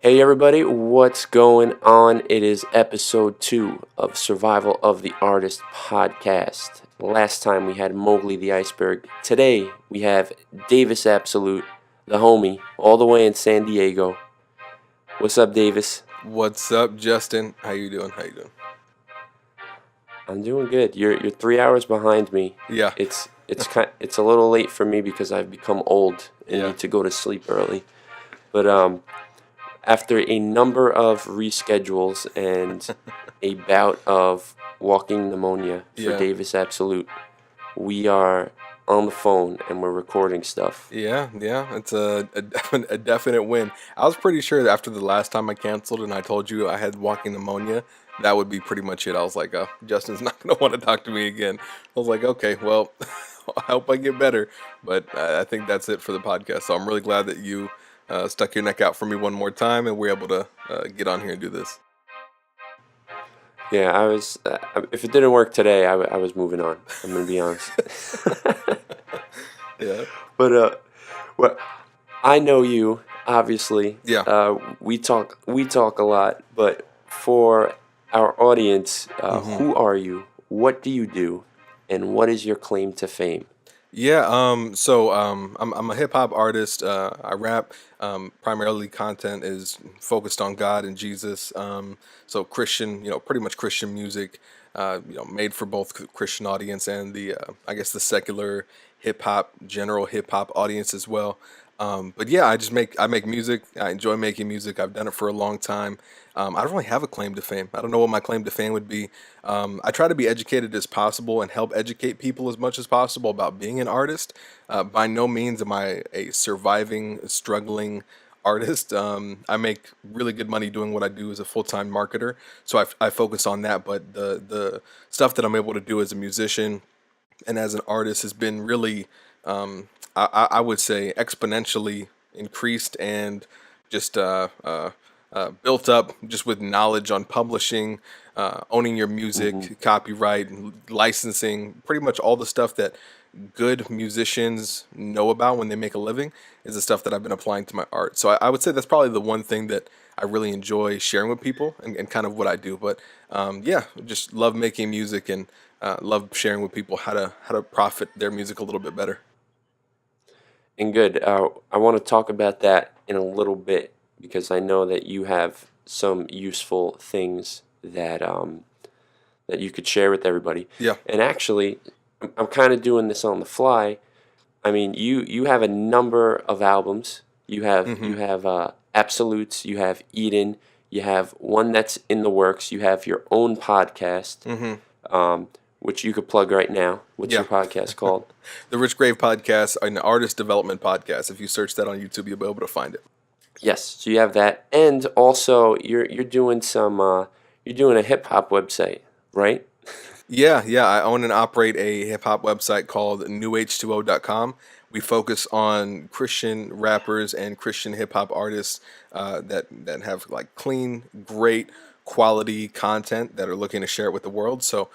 Hey everybody, what's going on? It is episode 2 of Survival of the Artist podcast. Last time we had Mowgli the Iceberg. Today we have Davis Absolute, the homie, all the way in San Diego. What's up, Davis? What's up, Justin? How you doing? I'm doing good. You're 3 hours behind me. Yeah, It's a little late for me because I've become old and yeah, need to go to sleep early. But after a number of reschedules and a bout of walking pneumonia for yeah, Davis Absolute, we are on the phone and we're recording stuff. yeah. It's a definite win. I was pretty sure that after the last time I canceled and I told you I had walking pneumonia, that would be pretty much it. I was like, oh, Justin's not gonna want to talk to me again. I was like, okay, well, I hope I get better. But I think that's it for the podcast. So I'm really glad that you stuck your neck out for me one more time and we're able to get on here and do this. Yeah, I was. If it didn't work today, I was moving on. I'm gonna be honest. Yeah, But well, I know you obviously. yeah. We talk a lot, but for our audience, Mm-hmm. who are you? What do you do? And what is your claim to fame? Yeah, I'm a hip hop artist. I rap. Primarily content is focused on God and Jesus. So Christian, pretty much Christian music, made for both Christian audience and I guess the secular general hip hop audience as well. But yeah, I make music. I enjoy making music. I've done it for a long time. I don't really have a claim to fame. I don't know what my claim to fame would be. I try to be educated as possible and help educate people as much as possible about being an artist. By no means am I a surviving, struggling artist. I make really good money doing what I do as a full-time marketer, so I focus on that. But the stuff that I'm able to do as a musician and as an artist has been really, I would say, exponentially increased and just built up just with knowledge on publishing, owning your Mm-hmm. music, copyright, licensing, pretty much all the stuff that good musicians know about when they make a living is the stuff that I've been applying to my art. So I would say that's probably the one thing that I really enjoy sharing with people and kind of what I do. But yeah, just love making music and love sharing with people how to profit their music a little bit better. And good. I want to talk about that in a little bit because I know that you have some useful things that you could share with everybody. Yeah. And actually, I'm kind of doing this on the fly. I mean, you have a number of albums. You Mm-hmm. have Absolutes. You have Eden. You have one that's in the works. You have your own podcast, Mm-hmm. which you could plug right now. What's Yeah. your podcast called? The Rich Grave podcast, an artist development podcast. If you search that on YouTube, you'll be able to find it. Yes, so you have that, and also you're doing you're doing a hip hop website, right? Yeah. I own and operate a hip hop website called NewH2o.com. We focus on Christian rappers and Christian hip hop artists that have like clean, great quality content that are looking to share it with the world. So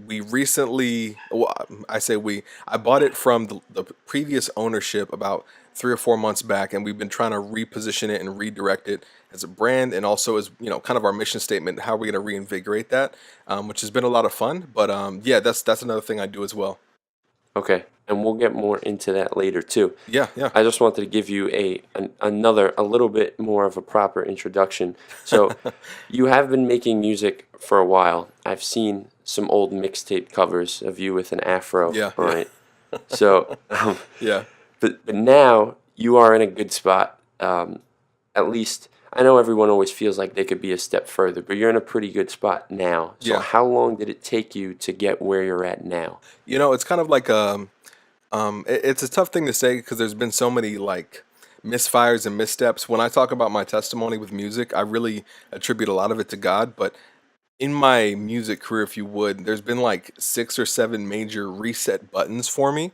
we recently, well, I say I bought it from the previous ownership about 3 or 4 months back, and we've been trying to reposition it and redirect it as a brand, and also as kind of our mission statement. How are we going to reinvigorate that? Which has been a lot of fun. But yeah, that's another thing I do as well. Okay, and we'll get more into that later too. Yeah. I just wanted to give you another a little bit more of a proper introduction. So, you have been making music for a while. I've seen some old mixtape covers of you with an afro, Yeah, all yeah, right? So, yeah, but now you are in a good spot. At least I know everyone always feels like they could be a step further, but you're in a pretty good spot now. So yeah. how long did it take you to get where you're at now? It's kind of like it's a tough thing to say because there's been so many like misfires and missteps. When I talk about my testimony with music, I really attribute a lot of it to God. But in my music career, if you would, there's been like 6 or 7 major reset buttons for me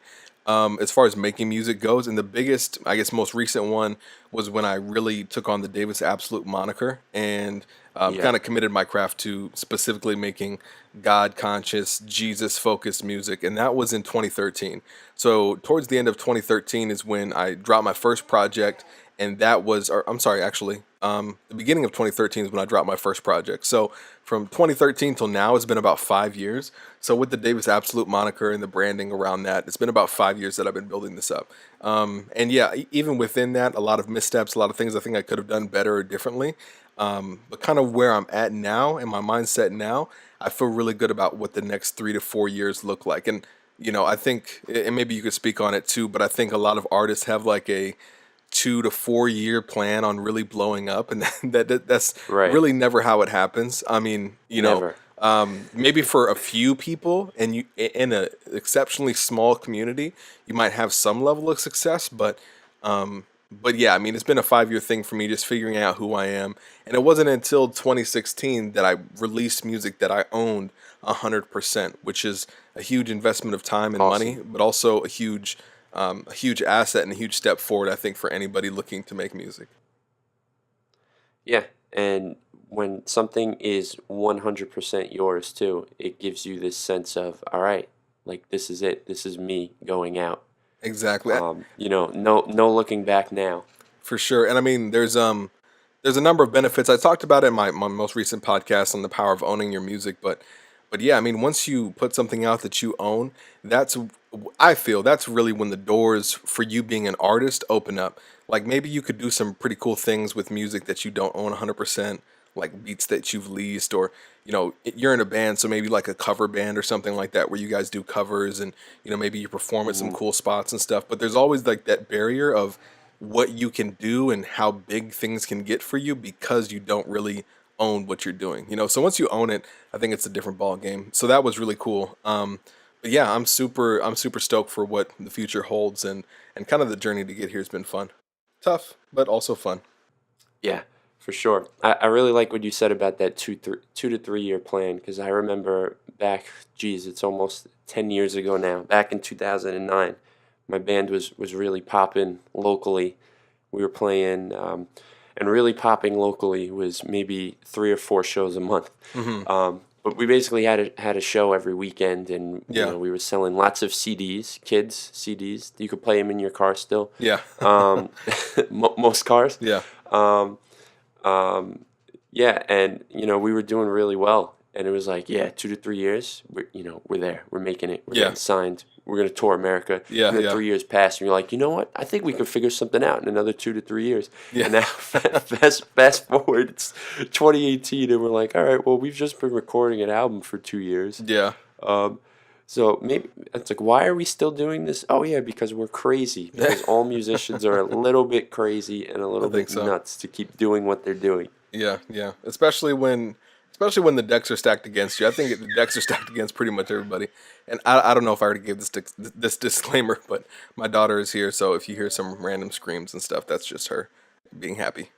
as far as making music goes. And the biggest, I guess, most recent one was when I really took on the Davis Absolute moniker and Yeah. kind of committed my craft to specifically making God conscious, Jesus focused music. And that was in 2013. So, towards the end of 2013 is when I dropped my first project and that was, or I'm sorry, actually, the beginning of 2013 is when I dropped my first project. So from 2013 till now, it's been about 5 years. So with the Davis Absolute moniker and the branding around that, it's been about 5 years that I've been building this up. And yeah, even within that, a lot of missteps, a lot of things I think I could have done better or differently. But kind of where I'm at now and my mindset now, I feel really good about what the next 3 to 4 years look like. And I think, and maybe you could speak on it too, but I think a lot of artists have like a 2 to 4 year plan on really blowing up, and that's Right. really never how it happens. I mean, Never. maybe for a few people and you in a exceptionally small community, you might have some level of success, but yeah, I mean, it's been a 5 year thing for me just figuring out who I am. And it wasn't until 2016 that I released music that I owned 100%, which is a huge investment of time and money, Awesome. but also a huge asset and a huge step forward, I think, for anybody looking to make music. Yeah. And when something is 100% yours too, it gives you this sense of, all right, like this is it. This is me going out. Exactly. No looking back now. For sure. And I mean, there's a number of benefits. I talked about it in my most recent podcast on the power of owning your music, but yeah, I mean, once you put something out that you own, that's I feel that's really when the doors for you being an artist open up. Like maybe you could do some pretty cool things with music that you don't own 100%, like beats that you've leased, or you're in a band, so maybe like a cover band or something like that where you guys do covers, and maybe you perform at some Hmm. cool spots and stuff. But there's always like that barrier of what you can do and how big things can get for you because you don't really own what you're doing. So once you own it, I think it's a different ball game. So that was really cool. But yeah, I'm super stoked for what the future holds, and kind of the journey to get here has been fun. Tough, but also fun. Yeah, for sure. I really like what you said about that 2 to 3 year plan, because I remember back, geez, it's almost 10 years ago now. Back in 2009, my band was really popping locally. We were playing, and really popping locally was maybe 3 or 4 shows a month. Hmm. But we basically had a show every weekend, and Yeah. we were selling lots of CDs, kids CDs. You could play them in your car still. Yeah. Um, most cars. Yeah. Um, um, yeah, and we were doing really well, and it was like, yeah, 2 to 3 years, we're there, we're making it, we're Yeah. getting signed, we're gonna tour America. Yeah. And then Yeah. 3 years pass, and you're like, you know what? I think we can figure something out in another 2 to 3 years. Yeah. And now, fast forward, it's 2018, and we're like, all right, well, we've just been recording an album for 2 years. Yeah. Um, so maybe it's like, why are we still doing this? Oh yeah, because we're crazy. Because all musicians are a little bit crazy and a I little think bit so. nuts to keep doing what they're doing. Yeah, yeah. Especially when the decks are stacked against you. I think the decks are stacked against pretty much everybody. And I don't know if I already gave this disclaimer, but my daughter is here, so if you hear some random screams and stuff, that's just her being happy.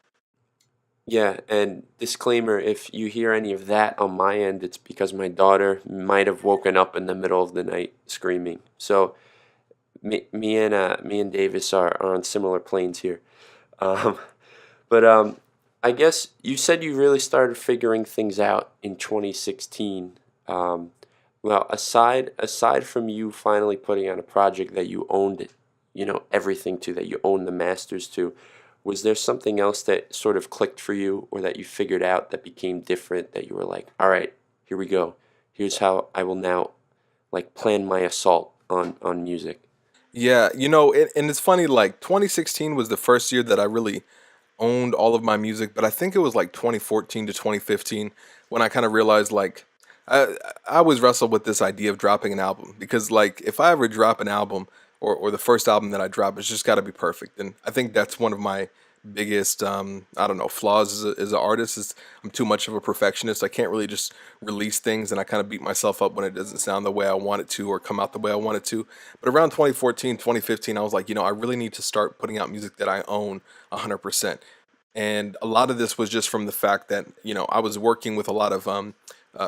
Yeah, and disclaimer, if you hear any of that on my end, it's because my daughter might have woken up in the middle of the night screaming. So me and Davis are on similar planes here. Um, but I guess you said you really started figuring things out in 2016. Um, well, aside from you finally putting out a project that you owned, everything to, that you owned the masters to, was there something else that sort of clicked for you, or that you figured out that became different, that you were like, all right, here we go. Here's how I will now like plan my assault on music. Yeah, and it's funny, like 2016 was the first year that I really owned all of my music, but I think it was like 2014 to 2015 when I kind of realized like I always wrestle with this idea of dropping an album, because like if I ever drop an album, or the first album that I drop, it's just got to be perfect. And I think that's one of my biggest I don't know, flaws as an artist, is I'm too much of a perfectionist. I can't really just release things, and I kind of beat myself up when it doesn't sound the way I want it to or come out the way I want it to. But around 2014, 2015, I was like, I really need to start putting out music that I own 100%. And a lot of this was just from the fact that I was working with a lot of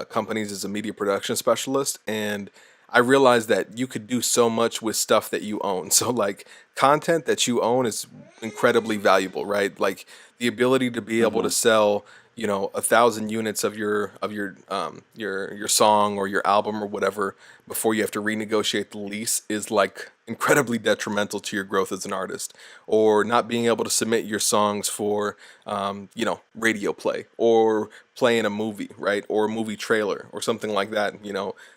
companies as a media production specialist, and I realized that you could do so much with stuff that you own. So like content that you own is incredibly valuable, right? Like the ability to be able to Hmm. sell 1,000 units of your song or your album or whatever before you have to renegotiate the lease is like incredibly detrimental to your growth as an artist. Or not being able to submit your songs for radio play or play in a movie, right, or a movie trailer or something like that.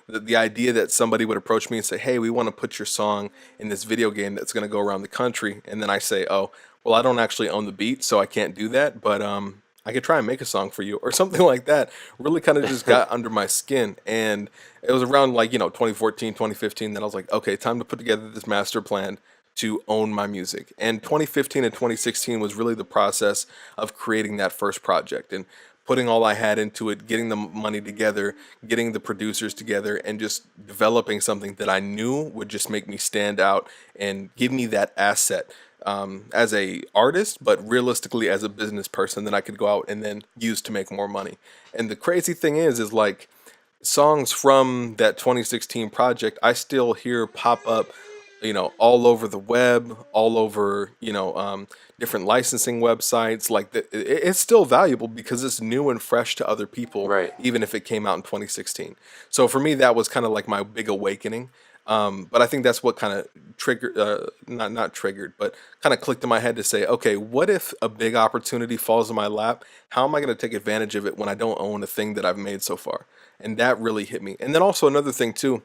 The idea that somebody would approach me and say, hey, we want to put your song in this video game that's going to go around the country, and then I say, oh, well, I don't actually own the beat, so I can't do that, but I could try and make a song for you or something like that, really kind of just got under my skin. And it was around 2014, 2015 that I was like, okay, time to put together this master plan to own my music. And 2015 and 2016 was really the process of creating that first project and putting all I had into it, getting the money together, getting the producers together, and just developing something that I knew would just make me stand out and give me that asset as a artist, but realistically as a business person that I could go out and then use to make more money. And the crazy thing is like songs from that 2016 project, I still hear pop up, all over the web, all over, different licensing websites. Like it's still valuable because it's new and fresh to other people, Right. even if it came out in 2016. So for me, that was kind of like my big awakening. But I think that's what kind of triggered, not triggered, but kind of clicked in my head to say, okay, what if a big opportunity falls in my lap? How am I going to take advantage of it when I don't own a thing that I've made so far? And that really hit me. And then also another thing too,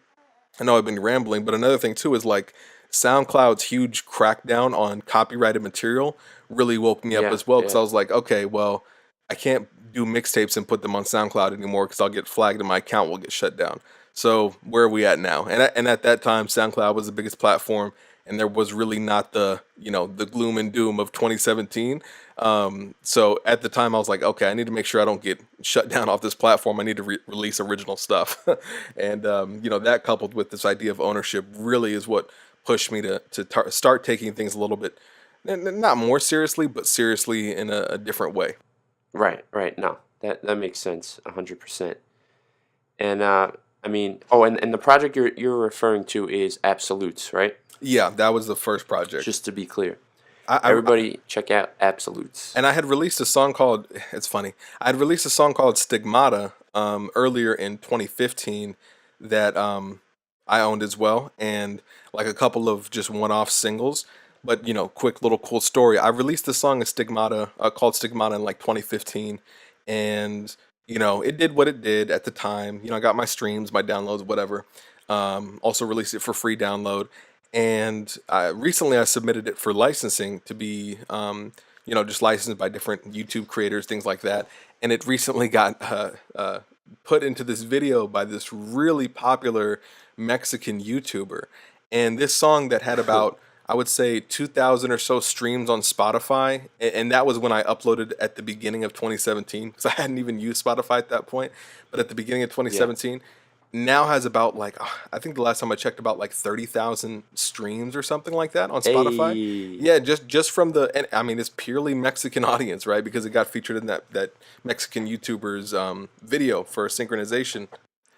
I know I've been rambling, but another thing too is like SoundCloud's huge crackdown on copyrighted material really woke me up Yeah, as well, because yeah. I was like, okay, well, I can't do mixtapes and put them on SoundCloud anymore because I'll get flagged and my account will get shut down. So where are we at now? And at that time, SoundCloud was the biggest platform, and there was really not the gloom and doom of 2017. So at the time, I was like, okay, I need to make sure I don't get shut down off this platform. I need to release original stuff, and that coupled with this idea of ownership really is what pushed me to start taking things a little bit not more seriously, but seriously in a different way. Right, right. No, that makes sense, 100%. And I mean, oh, and the project you're referring to is Absolutes, right? Yeah, that was the first project. Just to be clear, I everybody check out Absolutes. and I had released a song called, it's funny, I had released a song called Stigmata earlier in 2015 that I owned as well, and like a couple of just one-off singles. But quick little cool story. I released the song of Stigmata called Stigmata in like 2015, and it did what it did at the time. I got my streams, my downloads, whatever. Also released it for free download, and recently I submitted it for licensing to be just licensed by different YouTube creators, things like that. And it recently got put into this video by this really popular Mexican YouTuber. And this song that had about, I would say, 2,000 or so streams on Spotify, and that was when I uploaded at the beginning of 2017, because I hadn't even used Spotify at that point. But at the beginning of Yeah. 2017, now has about like, I think the last time I checked, about like 30,000 streams or something like that on Spotify. Hey. Yeah, just from and I mean, it's purely Mexican audience, right? Because it got featured in that Mexican YouTuber's video for synchronization.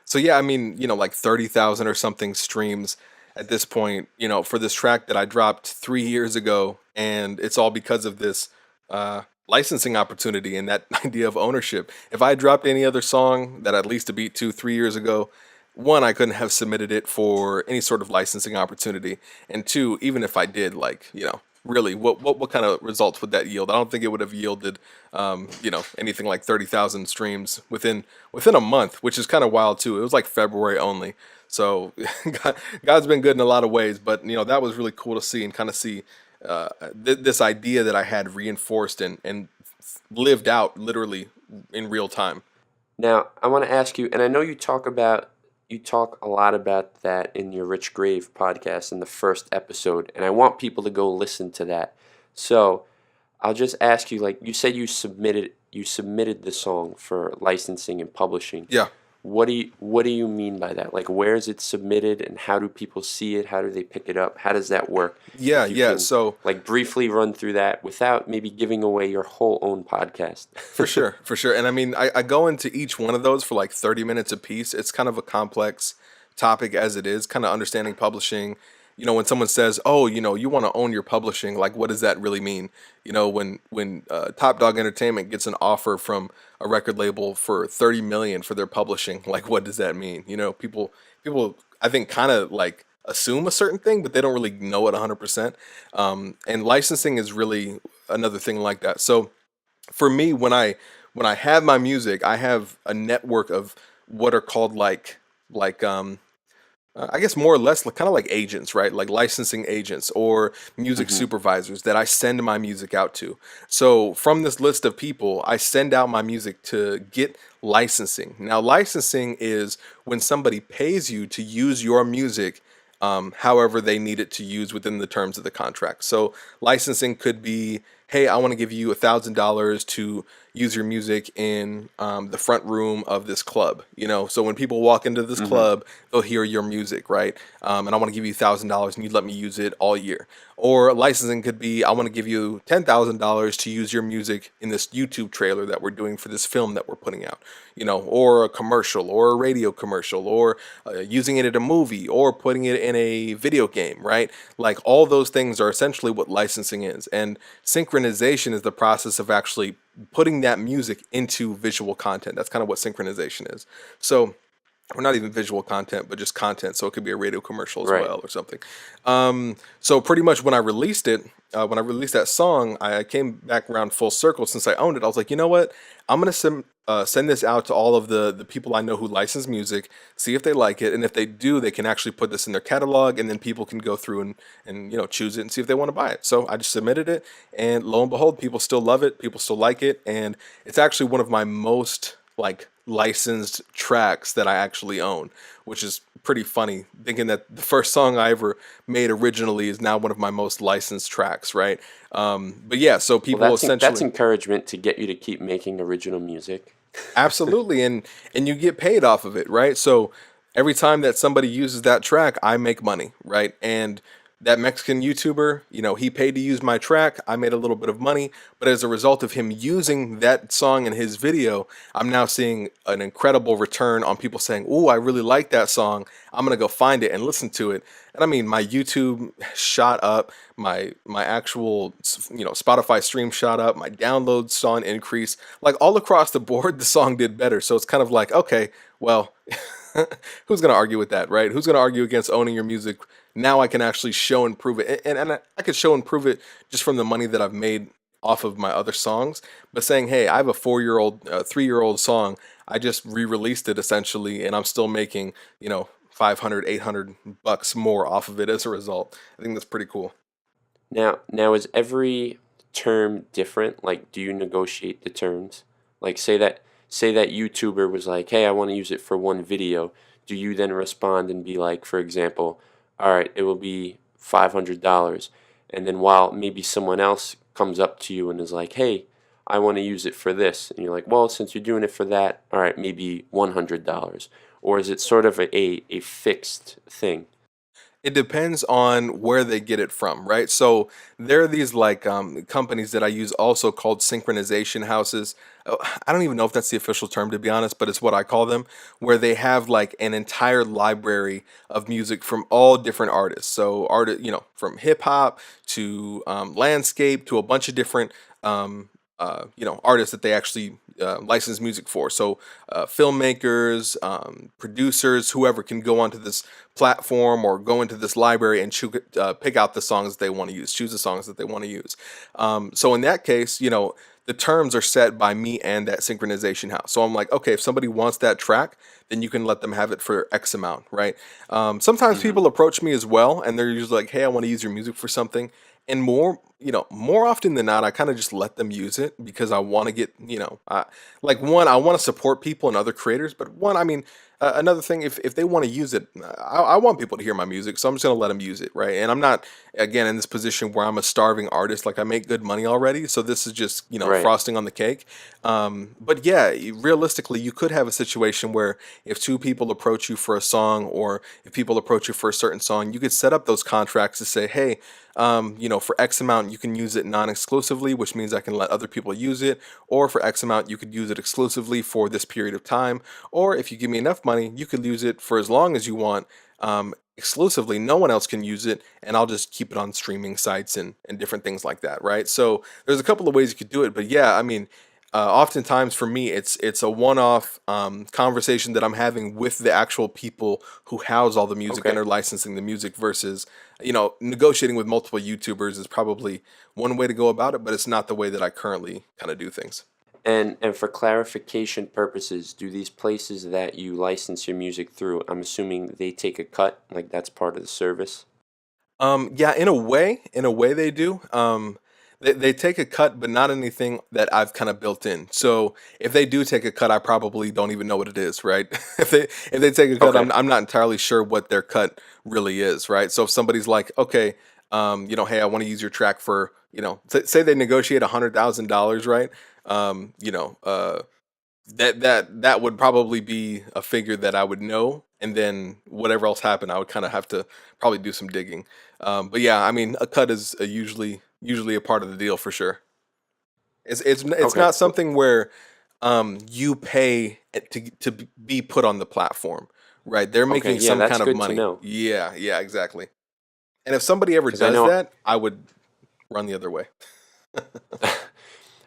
So yeah, I mean, like 30,000 or something streams at this point, for this track that I dropped 3 years ago, and it's all because of this licensing opportunity and that idea of ownership. If I had dropped any other song that I'd leased a beat to 3 years ago, one, I couldn't have submitted it for any sort of licensing opportunity, and two, even if I did, like, really, what kind of results would that yield? I don't think it would have yielded, anything like 30,000 streams within a month, which is kind of wild too. It was like February only, so God's been good in a lot of ways. But that was really cool to see and kind of see this idea that I had reinforced and lived out literally in real time. Now, I want to ask you, and I know you talk a lot about that in your Rich Grave podcast in the first episode, and I want people to go listen to that. So, I'll just ask you, like you said, you submitted the song for licensing and publishing. Yeah. What do you mean by that? Like, where is it submitted, and how do people see it? How do they pick it up? How does that work? Yeah, If you yeah. can, So like, briefly run through that without maybe giving away your whole own podcast. for sure, for sure. And I mean, I go into each one of those for like 30 minutes a piece. It's kind of a complex topic as it is, kind of understanding publishing when someone says, "Oh, you want to own your publishing," like, what does that really mean? When Top Dog Entertainment gets an offer from a record label for 30 million for their publishing, like, what does that mean? People, I think, kind of like assume a certain thing, but they don't really know it 100%. And licensing is really another thing like that. So for me, when I have my music, I have a network of what are called like I guess more or less kind of like agents, right? Like licensing agents or music Hmm. supervisors that I send my music out to. So from this list of people, I send out my music to get licensing. Now, licensing is when somebody pays you to use your music however they need it to use within the terms of the contract. So licensing could be, hey, I want to give you $1,000 to use your music in the front room of this club. So when people walk into this Hmm. club, they'll hear your music, right? And I want to give you $1,000, and you let me use it all year. Or licensing could be, I want to give you $10,000 to use your music in this YouTube trailer that we're doing for this film that we're putting out. Or a commercial, or a radio commercial, or using it in a movie, or putting it in a video game, right? Like all those things are essentially what licensing is. And synchronization is the process of actually putting that music into visual content. That's kind of what synchronization is. So, or not even visual content, but just content. So it could be a radio commercial as Right. well or something. So pretty much when I released that song, I came back around full circle since I owned it. I was like, you know what? I'm gonna send this out to all of the people I know who license music, see if they like it, and if they do, they can actually put this in their catalog, and then people can go through and choose it and see if they want to buy it. So I just submitted it, and lo and behold, people still love it, people still like it, and it's actually one of my most like licensed tracks that I actually own, which is pretty funny thinking that the first song I ever made originally is now one of my most licensed tracks, right? But yeah, so Well, people that's essentially encouragement to get you to keep making original music. absolutely, and you get paid off of it, right? So every time that somebody uses that track, I make money, right? And that Mexican YouTuber, he paid to use my track. I made a little bit of money, but as a result of him using that song in his video, I'm now seeing an incredible return on people saying, "Oh, I really like that song. I'm gonna go find it and listen to it." And I mean, my YouTube shot up, my actual Spotify stream shot up, my downloads saw an increase. Like all across the board, the song did better. So it's kind of like, okay, well, who's going to argue with that, right? Who's going to argue against owning your music? Now I can actually show and prove it. And I could show and prove it just from the money that I've made off of my other songs. But saying, hey, I have a 4-year-old, 3-year-old song. I just re-released it essentially, and I'm still making, 500, $800 more off of it as a result. I think that's pretty cool. Now is every term different? Like, do you negotiate the terms? Like, say that YouTuber was like, "Hey, I want to use it for one video." Do you then respond and be like, for example, "All right, it will be $500," and then while maybe someone else comes up to you and is like, "Hey, I want to use it for this," and you're like, "Well, since you're doing it for that, all right, maybe $100," or is it sort of a fixed thing? It depends on where they get it from, right? So there are these like companies that I use also called synchronization houses. I don't even know if that's the official term to be honest, but it's what I call them, where they have like an entire library of music from all different artists. So from hip hop to landscape to a bunch of different artists that they actually license music for. So filmmakers, producers, whoever can go onto this platform or go into this library and pick out the songs they want to use, choose the songs that they want to use. So in that case, the terms are set by me and that synchronization house. So I'm like, okay, if somebody wants that track, then you can let them have it for X amount, right? Sometimes Hmm. people approach me as well, and they're usually like, hey, I want to use your music for something. And more often than not, I kind of just let them use it because I want to get, like one, I want to support people and other creators, but one, I mean, another thing, if they want to use it, I want people to hear my music, so I'm just gonna let them use it, right? And I'm not, again, in this position where I'm a starving artist, like I make good money already, so this is just Right. frosting on the cake. But yeah, realistically, you could have a situation where if two people approach you for a song, or if people approach you for a certain song, you could set up those contracts to say, hey, for X amount, you can use it non-exclusively, which means I can let other people use it, or for X amount, you could use it exclusively for this period of time, or if you give me enough money, you could use it for as long as you want, exclusively. No one else can use it, and I'll just keep it on streaming sites and different things like that, right? So there's a couple of ways you could do it, but yeah, I mean, oftentimes for me, it's a one-off conversation that I'm having with the actual people who house all the music and Okay. are licensing the music versus, negotiating with multiple YouTubers is probably one way to go about it, but it's not the way that I currently kind of do things. And for clarification purposes, do these places that you license your music through, I'm assuming they take a cut, like that's part of the service? Yeah, in a way they do. They take a cut, but not anything that I've kind of built in. So if they do take a cut, I probably don't even know what it is, right? if they take a cut, Okay. I'm not entirely sure what their cut really is, right? So if somebody's like, okay, hey, I want to use your track for, say they negotiate $100,000, right? Um, you know, uh, that would probably be a figure that I would know, and then whatever else happened, I would kind of have to probably do some digging. But yeah, I mean, a cut is usually a part of the deal for sure. It's Okay. not something where you pay to be put on the platform, right? They're Okay, making yeah, some that's kind of good to money. know. Yeah, yeah, exactly. And if somebody ever Because I does know that, I would run the other way.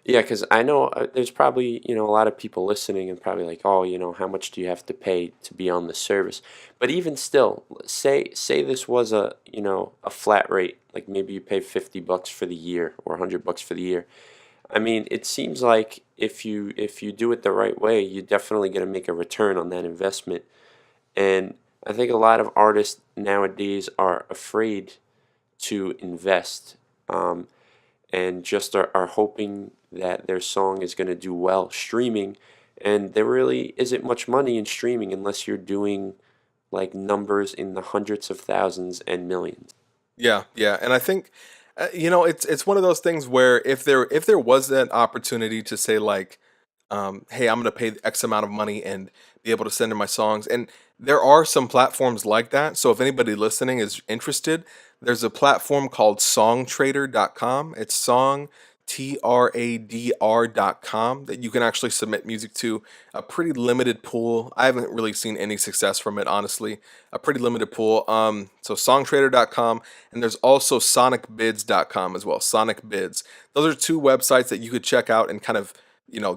Yeah, because I know there's probably, a lot of people listening and probably like, oh, how much do you have to pay to be on the service? But even still, say this was a flat rate, like maybe you pay $50 for the year or $100 for the year. I mean, it seems like if you do it the right way, you're definitely going to make a return on that investment. And I think a lot of artists nowadays are afraid to invest. And just are hoping that their song is going to do well streaming. And there really isn't much money in streaming unless you're doing like numbers in the hundreds of thousands and millions. Yeah, yeah, and I think it's one of those things where if there was that opportunity to say like, hey, I'm gonna pay X amount of money and be able to send in my songs, and there are some platforms like that. So if anybody listening is interested, there's a platform called songtrader.com. It's songtradr.com that you can actually submit music to. A pretty limited pool. I haven't really seen any success from it, honestly. A pretty limited pool. So songtrader.com, and there's also sonicbids.com as well. Sonic Bids. Those are two websites that you could check out and kind of,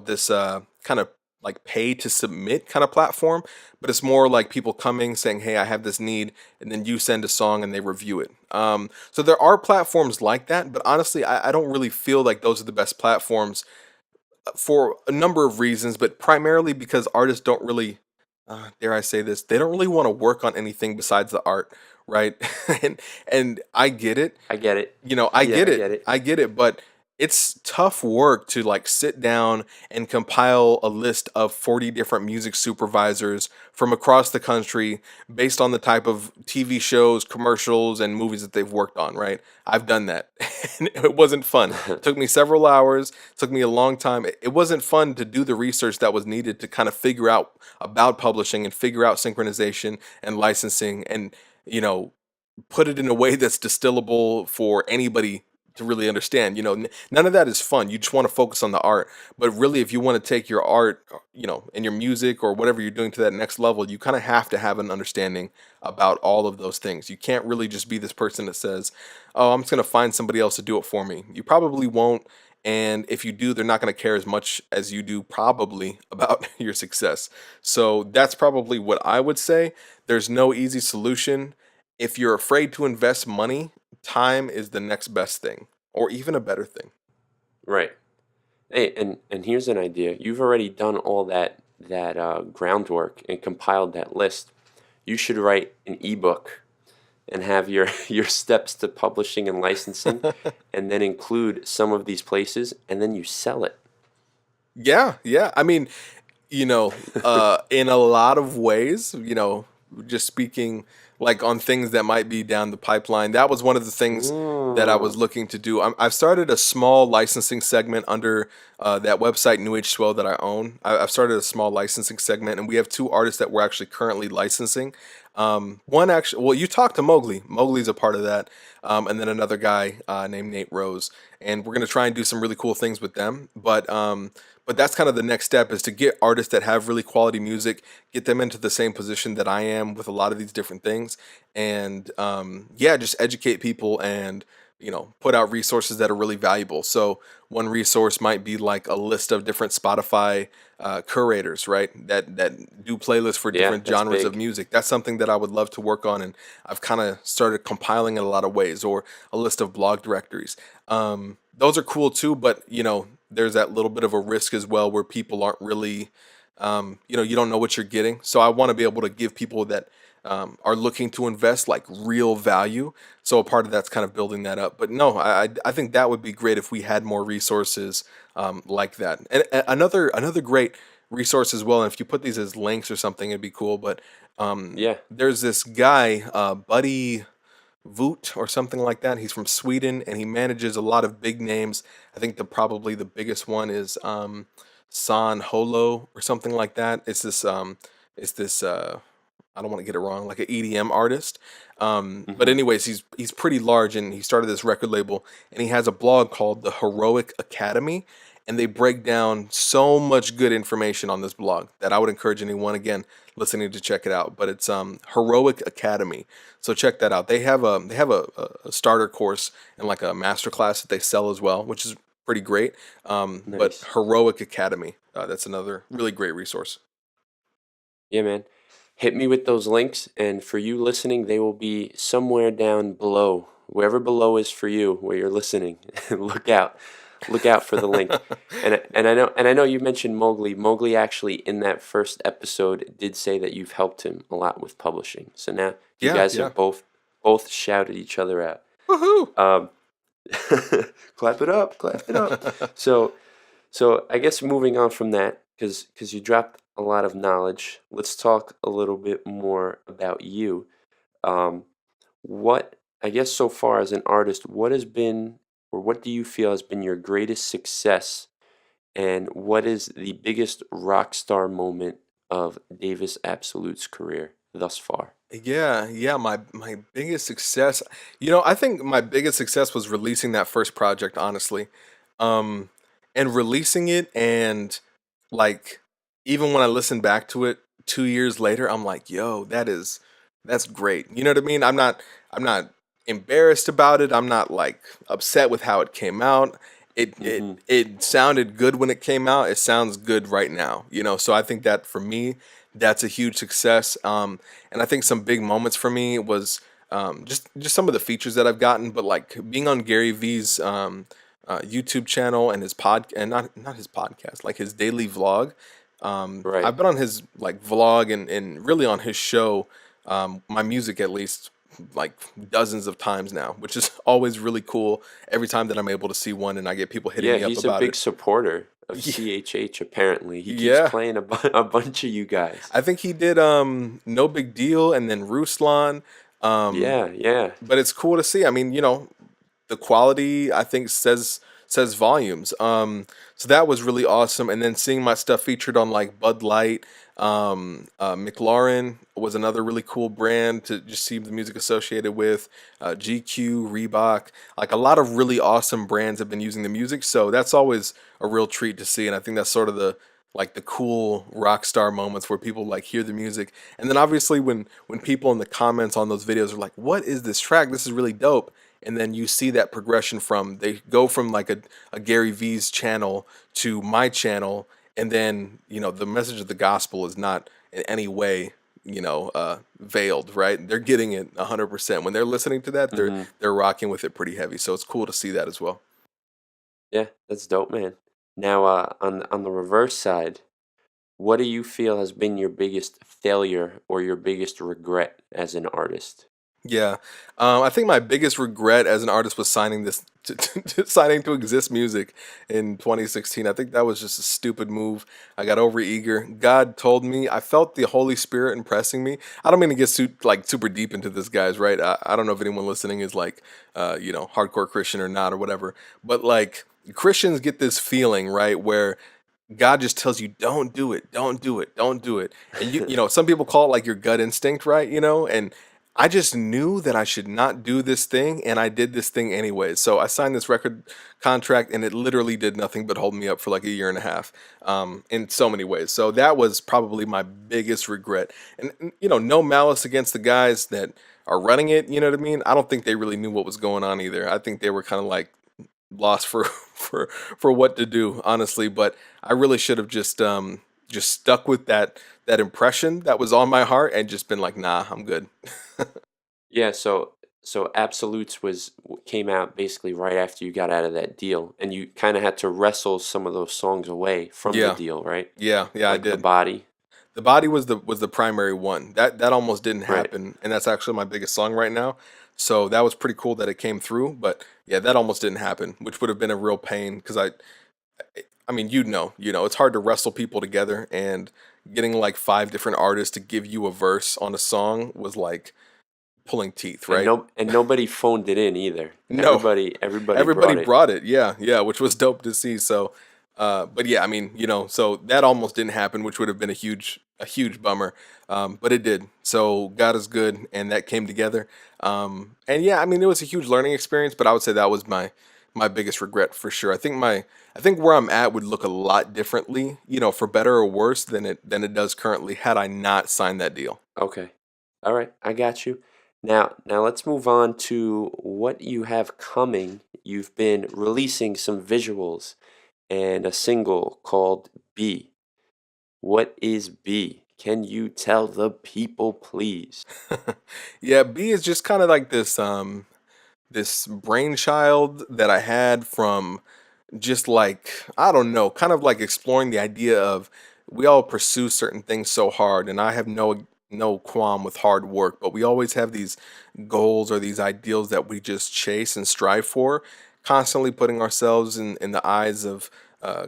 this kind of like pay to submit kind of platform, but it's more like people coming saying, hey, I have this need, and then you send a song and they review it. So there are platforms like that, but honestly, I don't really feel like those are the best platforms for a number of reasons, but primarily because artists don't really, dare I say this, they don't really want to work on anything besides the art, right? and I get it. I get it. I Yeah, get I it. get it. I get it, but it's tough work to like sit down and compile a list of 40 different music supervisors from across the country based on the type of TV shows, commercials, and movies that they've worked on, right? I've done that. And it wasn't fun. It took me several hours, took me a long time. It wasn't fun to do the research that was needed to kind of figure out about publishing and figure out synchronization and licensing and, you know, put it in a way that's distillable for anybody to really understand. None of that is fun. You just want to focus on the art. But really, if you want to take your art, and your music or whatever you're doing to that next level, you kind of have to have an understanding about all of those things. You can't really just be this person that says, "Oh, I'm just going to find somebody else to do it for me." You probably won't. And if you do, they're not going to care as much as you do, probably, about your success. So that's probably what I would say. There's no easy solution. If you're afraid to invest money, time is the next best thing, or even a better thing. Right. Hey, and here's an idea. You've already done all that groundwork and compiled that list. You should write an ebook and have your your steps to publishing and licensing, and then include some of these places, and then you sell it. Yeah, yeah. I mean, in a lot of ways, just speaking like on things that might be down the pipeline, that was one of the things that I was Mm, looking to do. I've started a small licensing segment under that website NewH2o that I own. I've started a small licensing segment, and we have two artists that we're actually currently licensing. One actually, well, you talked to Mowgli. Mowgli's a part of that, and then another guy named Nate Rose, and we're gonna try and do some really cool things with them. But that's kind of the next step is to get artists that have really quality music, get them into the same position that I am with a lot of these different things, and yeah, just educate people and put out resources that are really valuable. So one resource might be like a list of different Spotify curators, right? That do playlists for Yeah, different that's genres of big. music. That's something that I would love to work on, and I've kind of started compiling in a lot of ways, or a list of blog directories. Those are cool too, but there's that little bit of a risk as well where people aren't really, you don't know what you're getting. So I want to be able to give people that are looking to invest like real value. So a part of that's kind of building that up. But no, I think that would be great if we had more resources like that. And another great resource as well. And if you put these as links or something, it'd be cool. But Yeah, there's this guy, Buddy Voot or something like that. He's from Sweden and he manages a lot of big names. I think probably the biggest one is San Holo or something like that. It's this I don't want to get it wrong, like an EDM artist. But hmm, anyways, he's pretty large, and he started this record label, and he has a blog called the Heroic Academy, and they break down so much good information on this blog that I would encourage anyone again listening to check it out. But it's Heroic Academy, so check that out. They have a starter course and like a master class that they sell as well, which is pretty great. But nice. Heroic Academy, that's another really great resource. Yeah, man. Hit me with those links, and for you listening, they will be somewhere down below, wherever below is for you, where you're listening. Look out, look out for the link. And I know you mentioned Mowgli. Mowgli actually in that first episode did say that you've helped him a lot with publishing. So now you Yeah, guys yeah. have both shouted each other out. Woohoo! Um, clap it up, clap it up. So so I guess moving on from that, because you dropped a lot of knowledge, let's talk a little bit more about you. Um, what I guess so far as an artist, what has been or what do you feel has been your greatest success, and what is the biggest rock star moment of Davis Absolute's career thus far? Yeah, yeah, my biggest success, I think my biggest success was releasing that first project, honestly. Um, and releasing it and like even when I listen back to it 2 years later, I'm like, yo, that's great. You know what I mean? I'm not embarrassed about it. I'm not like upset with how it came out. It it Mm-hmm. it sounded good when it came out. It sounds good right now, So I think that for me, that's a huge success. And I think some big moments for me was just some of the features that I've gotten, but like being on Gary V's YouTube channel and his and not his podcast, like his daily vlog. Right. I've been on his like vlog and really on his show, my music at least like dozens of times now, which is always really cool. Every time that I'm able to see one and I get people hitting Yeah, me up he's a about big it. supporter of CHH apparently. He keeps Yeah, playing a bunch of you guys. I think he did No Big Deal and then Ruslan. Um, Yeah, yeah. but it's cool to see. I mean, the quality I think says volumes. So that was really awesome. And then seeing my stuff featured on like Bud Light, McLaren was another really cool brand to just see the music associated with. GQ, Reebok, like a lot of really awesome brands have been using the music. So that's always a real treat to see. And I think that's sort of the cool rock star moments where people like hear the music, and then obviously when people in the comments on those videos are like, what is this track, this is really dope, and then you see that progression from they go from like a Gary V's channel to my channel, and then the message of the gospel is not in any way veiled, right? They're getting it 100% when they're listening to that. they're Hmm. they're rocking with it pretty heavy, so it's cool to see that as well. Yeah, that's dope, man. Now, on the reverse side, what do you feel has been your biggest failure or your biggest regret as an artist? Yeah, I think my biggest regret as an artist was signing this signing to Exist Music in 2016. I think that was just a stupid move. I got over eager. God told me. I felt the Holy Spirit impressing me. I don't mean to get like super deep into this, guys. Right? I don't know if anyone listening is like, hardcore Christian or not or whatever. But like Christians get this feeling, right, where God just tells you, "Don't do it, don't do it, don't do it." And some people call it like your gut instinct, right? And I just knew that I should not do this thing, and I did this thing anyway. So I signed this record contract, and it literally did nothing but hold me up for like a year and a half, in so many ways. So that was probably my biggest regret. And no malice against the guys that are running it. You know what I mean? I don't think they really knew what was going on either. I think they were kind of like lost for for what to do, honestly. But I really should have just stuck with that impression that was on my heart and just been like, nah, I'm good. Yeah, so Absolutes came out basically right after you got out of that deal, and you kind of had to wrestle some of those songs away from the Yeah, deal, right? yeah, I Like the did. body, The body was the primary one. That almost didn't right? happen, and that's actually my biggest song right now. So that was pretty cool that it came through. But yeah, that almost didn't happen, which would have been a real pain because I mean, it's hard to wrestle people together, and getting like five different artists to give you a verse on a song was like pulling teeth, And right? nobody phoned it in either. No, Everybody everybody brought it. brought it. Yeah, yeah, which was dope to see. So, but yeah, I mean, so that almost didn't happen, which would have been a huge bummer. But it did. So God is good, and that came together. And yeah, I mean, it was a huge learning experience, but I would say that was my biggest regret for sure. I think where I'm at would look a lot differently, for better or worse than it does currently had I not signed that deal. Okay. All right, I got you. Now let's move on to what you have coming. You've been releasing some visuals and a single called B. What is B? Can you tell the people, please? Yeah, B is just kind of like this brainchild that I had from just like, I don't know, kind of like exploring the idea of we all pursue certain things so hard, and I have no qualm with hard work, but we always have these goals or these ideals that we just chase and strive for, constantly putting ourselves in the eyes of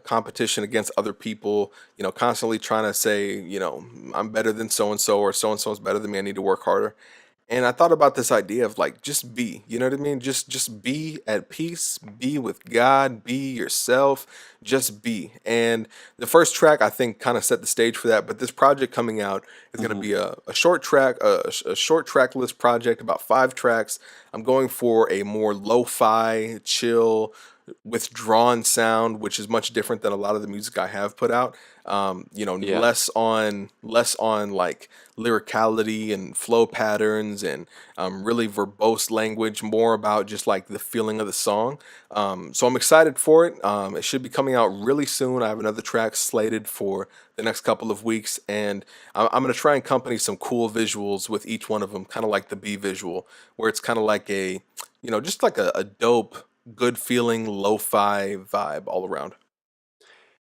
competition against other people, constantly trying to say, I'm better than so and so is better than me, I need to work harder. And I thought about this idea of like just be, you know what I mean? Just be at peace, be with God, be yourself, just be. And the first track I think kind of set the stage for that. But this project coming out is going to Hmm. be a short track, a short track list project, about 5 tracks. I'm going for a more lo-fi, chill, withdrawn sound, which is much different than a lot of the music I have put out. Yeah. Less on like lyricality and flow patterns and really verbose language, more about just like the feeling of the song. So I'm excited for it. It should be coming out really soon. I have another track slated for the next couple of weeks, and I'm going to try and accompany some cool visuals with each one of them, kind of like the B visual, where it's kind of like just like a dope, good feeling lo-fi vibe all around.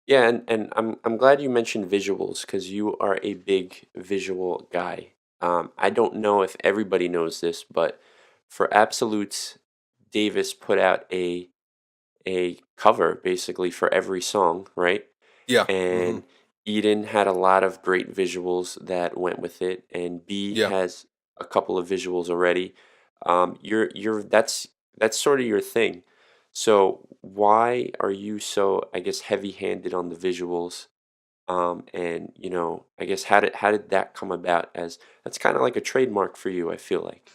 Yeah, and I'm glad you mentioned visuals because you are a big visual guy. I don't know if everybody knows this, but for Absolutes, Davis put out a cover basically for every song, right? Yeah. And Eden had a lot of great visuals that went with it, and B Yeah. has a couple of visuals already. You're that's sort of your thing. So why are you so, I guess, heavy-handed on the visuals? And I guess how did that come about? As that's kind of like a trademark for you, I feel like.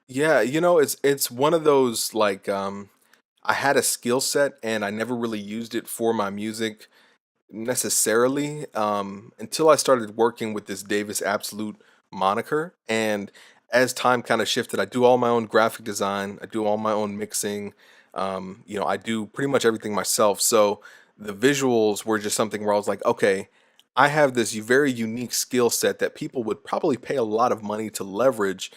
Yeah, it's one of those like I had a skill set and I never really used it for my music necessarily until I started working with this Davis Absolute moniker. And as time kind of shifted, I do all my own graphic design, I do all my own mixing. I do pretty much everything myself. So the visuals were just something where I was like, okay, I have this very unique skill set that people would probably pay a lot of money to leverage.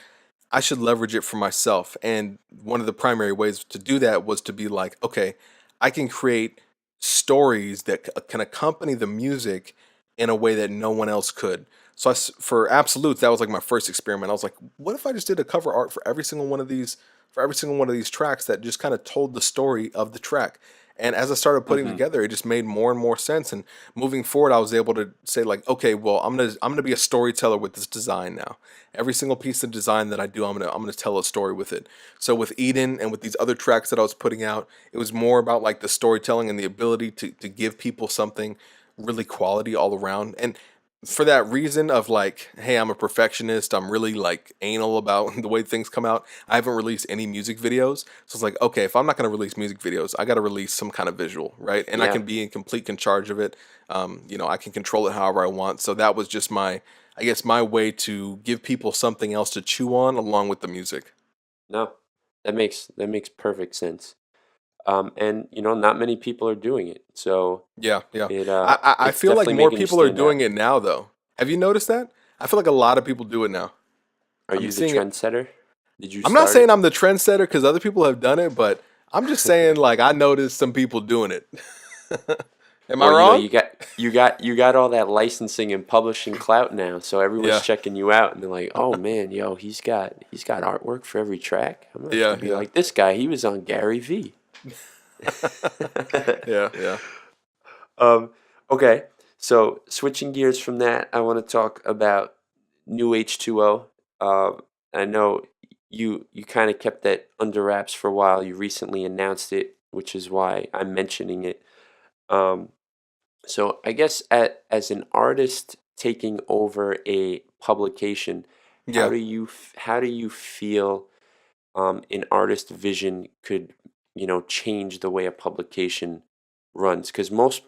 I should leverage it for myself. And one of the primary ways to do that was to be like, okay, I can create stories that can accompany the music in a way that no one else could. So for Absolutes, that was like my first experiment. I was like, what if I just did a cover art for every single one of these tracks that just kind of told the story of the track? And as I started putting Hmm. together, it just made more and more sense. And moving forward, I was able to say like, okay, well, I'm gonna be a storyteller with this design now. Every single piece of design that I do, I'm gonna tell a story with it. So with Eden and with these other tracks that I was putting out, it was more about like the storytelling and the ability to give people something really quality all around. And for that reason of like, hey, I'm a perfectionist, I'm really like anal about the way things come out. I haven't released any music videos. So it's like, okay, if I'm not going to release music videos, I got to release some kind of visual, right? And I Yeah. can be in complete charge of it. I can control it however I want. So that was just I guess, my way to give people something else to chew on along with the music. No, that makes perfect sense. And not many people are doing it, so Yeah, yeah. it I it's feel like definitely more making you people are stand doing out. it now, though. Have you noticed that? I feel like a lot of people do it now. Are I'm you the seeing it. trendsetter? Did you I'm not start saying it? I'm the trendsetter because other people have done it, but I'm just saying like I noticed some people doing it. Am I Well, wrong? you got all that licensing and publishing clout now, so everyone's Yeah, checking you out, and they're like, "Oh man, yo, he's got artwork for every track. I'm gonna have to yeah, be yeah, like this guy. He was on Gary V." yeah, yeah, Um, okay, so switching gears from that, I want to talk about New H2O. I know you kind of kept that under wraps for a while. You recently announced it, which is why I'm mentioning it. Um, so I guess as an artist taking over a publication, yeah. how do you feel an artist vision could change the way a publication runs? Because most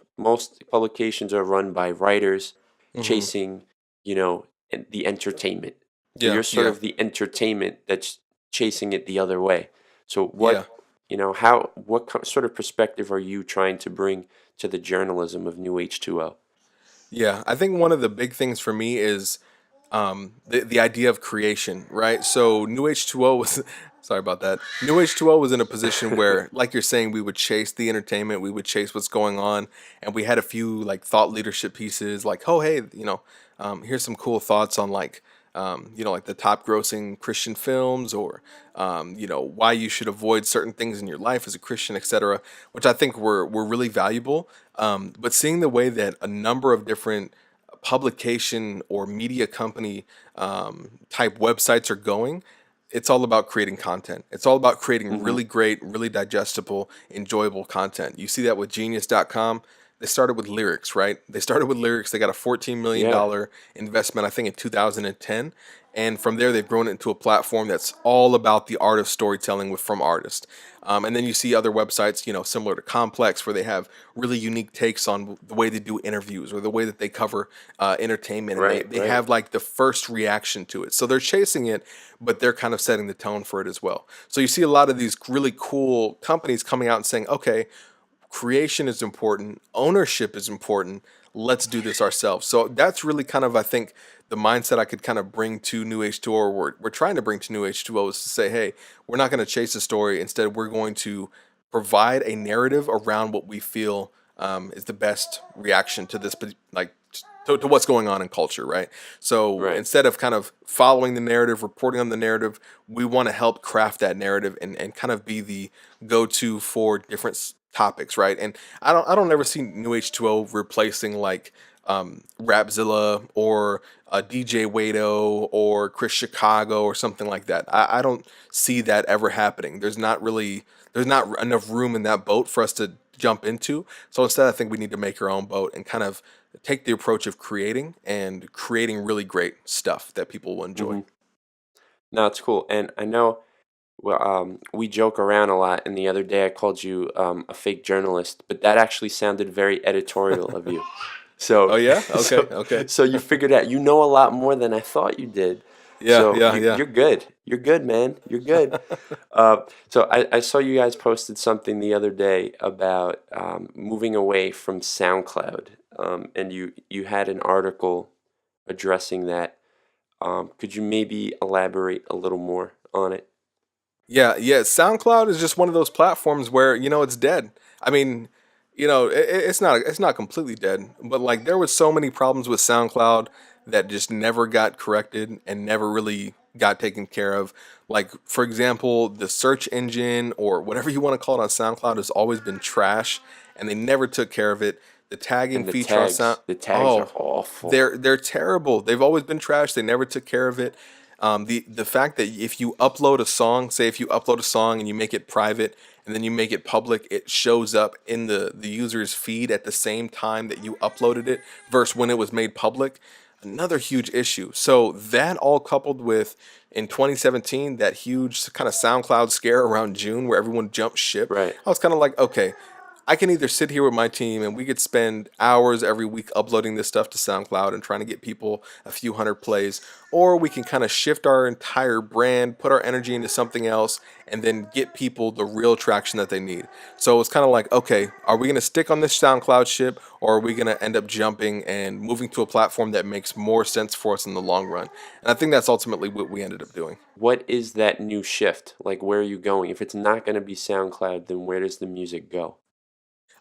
publications are run by writers Hmm. chasing the entertainment. So Yeah, you're sort yeah, of the entertainment that's chasing it the other way. So yeah. what sort of perspective are you trying to bring to the journalism of New H2O? Yeah, I think one of the big things for me is the idea of creation, right? So New H2O was sorry about that. New H2O was in a position where, like you're saying, we would chase the entertainment, we would chase what's going on, and we had a few like thought leadership pieces, like, oh hey, here's some cool thoughts on like like the top grossing Christian films or, why you should avoid certain things in your life as a Christian, etc., which I think were really valuable. But seeing the way that a number of different publication or media company type websites are going, it's all about creating content. It's all about creating Mm-hmm. really great, really digestible, enjoyable content. You see that with genius.com. They started with lyrics, right? They started with lyrics. They got a $14 million Yeah. dollar investment, I think, in 2010. And from there, they've grown it into a platform that's all about the art of storytelling from artists. And then you see other websites, similar to Complex, where they have really unique takes on the way they do interviews or the way that they cover entertainment. And they, Right. they Right. have like the first reaction to it. So they're chasing it, but they're kind of setting the tone for it as well. So you see a lot of these really cool companies coming out and saying, okay, creation is important, ownership is important, let's do this ourselves. So that's really kind of, I think, the mindset I could kind of bring to New H2O, or we're trying to bring to New H2O, is to say, hey, we're not going to chase a story. Instead, we're going to provide a narrative around what we feel is the best reaction to this, like to what's going on in culture, right? So Right. instead of kind of following the narrative, reporting on the narrative, we want to help craft that narrative and kind of be the go-to for different topics, right? And I don't ever see New H2O replacing like Rapzilla or DJ Wado or Chris Chicago or something like that. I don't see that ever happening. There's not enough room in that boat for us to jump into. So instead, I think we need to make our own boat and kind of take the approach of creating really great stuff that people will enjoy. Mm-hmm. No, it's cool, and I know. Well, we joke around a lot, and the other day I called you a fake journalist, but that actually sounded very editorial of you. Oh So, yeah, okay, so, okay, so you figured out you know a lot more than I thought you did. yeah, So yeah, you, yeah. you're good. You're good, man. You're good. So I saw you guys posted something the other day about moving away from SoundCloud, and you had an article addressing that. Could you maybe elaborate a little more on it? Yeah, yeah. SoundCloud is just one of those platforms where it's dead. I mean, it's not completely dead, but like there was so many problems with SoundCloud that just never got corrected and never really got taken care of. Like for example, the search engine or whatever you want to call it on SoundCloud has always been trash, and they never took care of it. The tagging And the feature on Sound, tags, the tags are oh, awful. they're terrible. They've always been trash. They never took care of it. The fact that if you upload a song, say if you upload a song and you make it private and then you make it public, it shows up in the user's feed at the same time that you uploaded it versus when it was made public. Another huge issue. So that all coupled with in 2017, that huge kind of SoundCloud scare around June where everyone jumped ship, Right. I was kind of like, okay, I can either sit here with my team and we could spend hours every week uploading this stuff to SoundCloud and trying to get people a few hundred plays, or we can kind of shift our entire brand, put our energy into something else, and then get people the real traction that they need. So it's kind of like, okay, are we going to stick on this SoundCloud ship, or are we going to end up jumping and moving to a platform that makes more sense for us in the long run? And I think that's ultimately what we ended up doing. What is that new shift? Like, where are you going? If it's not going to be SoundCloud, then where does the music go?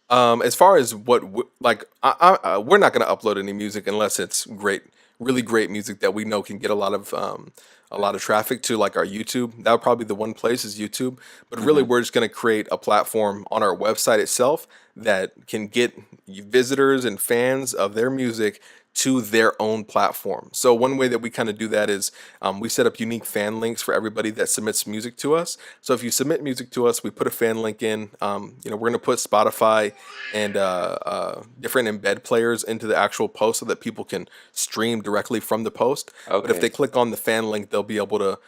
As far as we're not going to upload any music unless it's great, really great music that we know can get a lot of traffic to like our YouTube. That would probably be the one place is YouTube. But really, Mm-hmm. we're just going to create a platform on our website itself that can get visitors and fans of their music to their own platform. So one way that we kind of do that is we set up unique fan links for everybody that submits music to us. So if you submit music to us, we put a fan link in. We're going to put Spotify and different embed players into the actual post so that people can stream directly from the post. But if Okay. they click on the fan link, they'll be able to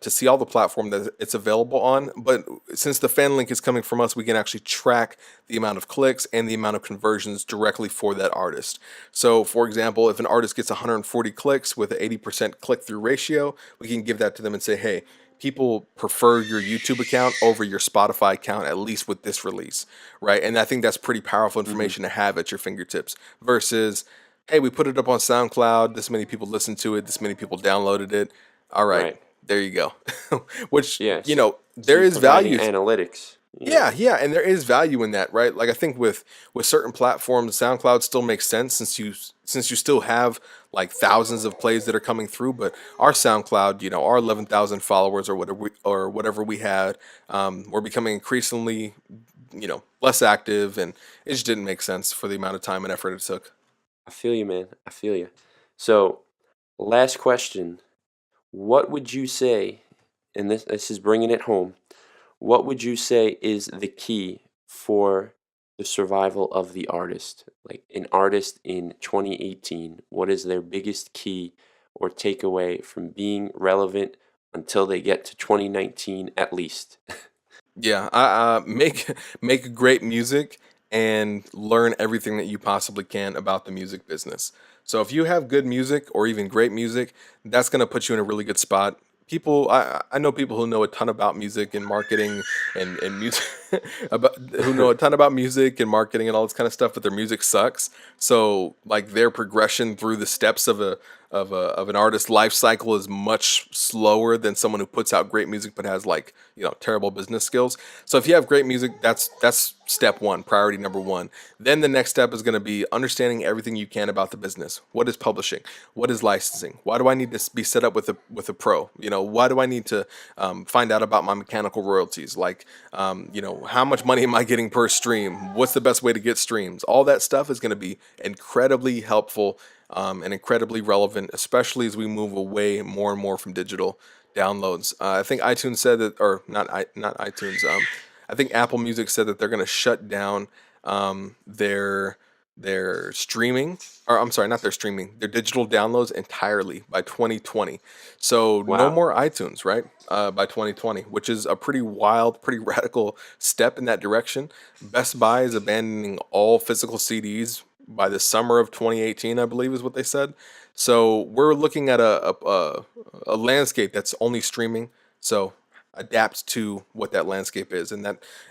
see all the platform that it's available on. But since the fan link is coming from us, we can actually track the amount of clicks and the amount of conversions directly for that artist. So, for example, if an artist gets 140 clicks with an 80% click through ratio, we can give that to them and say, hey, people prefer your YouTube account over your Spotify account, at least with this release, right? And I think that's pretty powerful Mm-hmm. information to have at your fingertips versus, hey, we put it up on SoundCloud, this many people listened to it, this many people downloaded it. All right, Right. there you go. Which, Yeah. So there you're is providing value. analytics. Yeah, yeah, and there is value in that, right? Like I think with certain platforms, SoundCloud still makes sense since you still have like thousands of plays that are coming through. But our SoundCloud, our 11,000 followers or whatever we had, we're becoming increasingly, less active, and it just didn't make sense for the amount of time and effort it took. I feel you, man. I feel you. So, last question. What would you say, and this is bringing it home, what would you say is the key for the survival of the artist? Like an artist in 2018, what is their biggest key or takeaway from being relevant until they get to 2019 at least? Yeah, I make great music and learn everything that you possibly can about the music business. So if you have good music or even great music, that's gonna put you in a really good spot. I know people who know a ton about music and marketing and music about who know a ton about music and marketing and all this kind of stuff, but their music sucks. So like their progression through the steps of an artist's life cycle is much slower than someone who puts out great music but has like terrible business skills. So if you have great music, that's step one, priority number one. Then the next step is going to be understanding everything you can about the business. What is publishing? What is licensing? Why do I need to be set up with a pro? Why do I need to find out about my mechanical royalties? Like, how much money am I getting per stream? What's the best way to get streams? All that stuff is going to be incredibly helpful and incredibly relevant, especially as we move away more and more from digital downloads. I think iTunes said that, or not iTunes. I think Apple Music said that they're going to shut down their streaming, or I'm sorry, not their streaming, their digital downloads entirely by 2020. So no Wow. more iTunes, right? By 2020, which is a pretty wild, pretty radical step in that direction. Best Buy is abandoning all physical CDs by the summer of 2018, I believe is what they said. So we're looking at a landscape that's only streaming. So adapt to what that landscape is, and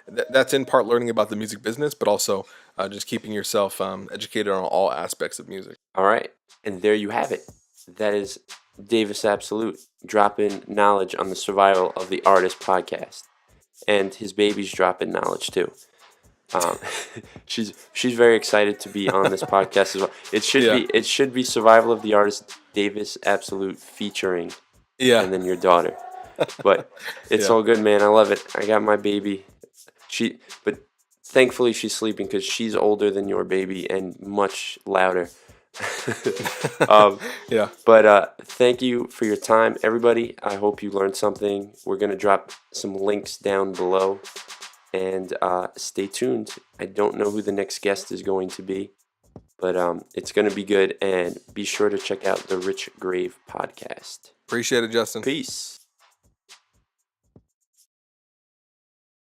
that's in part learning about the music business, but also just keeping yourself educated on all aspects of music. All right. And there you have it. That is Davis Absolute dropping knowledge on the survival of the artist podcast. And his baby's dropping knowledge too. Um, she's very excited to be on this podcast as well. Yeah, It should be survival of the artist Davis Absolute featuring yeah, and then your daughter. But it's yeah. all good, man. I love it. I got my baby. But thankfully she's sleeping because she's older than your baby and much louder. um, Yeah. but thank you for your time, everybody. I hope you learned something. We're gonna drop some links down below, and stay tuned. I don't know who the next guest is going to be, but it's going to be good. And be sure to check out the Rich Grave podcast. Appreciate it, Justin. Peace.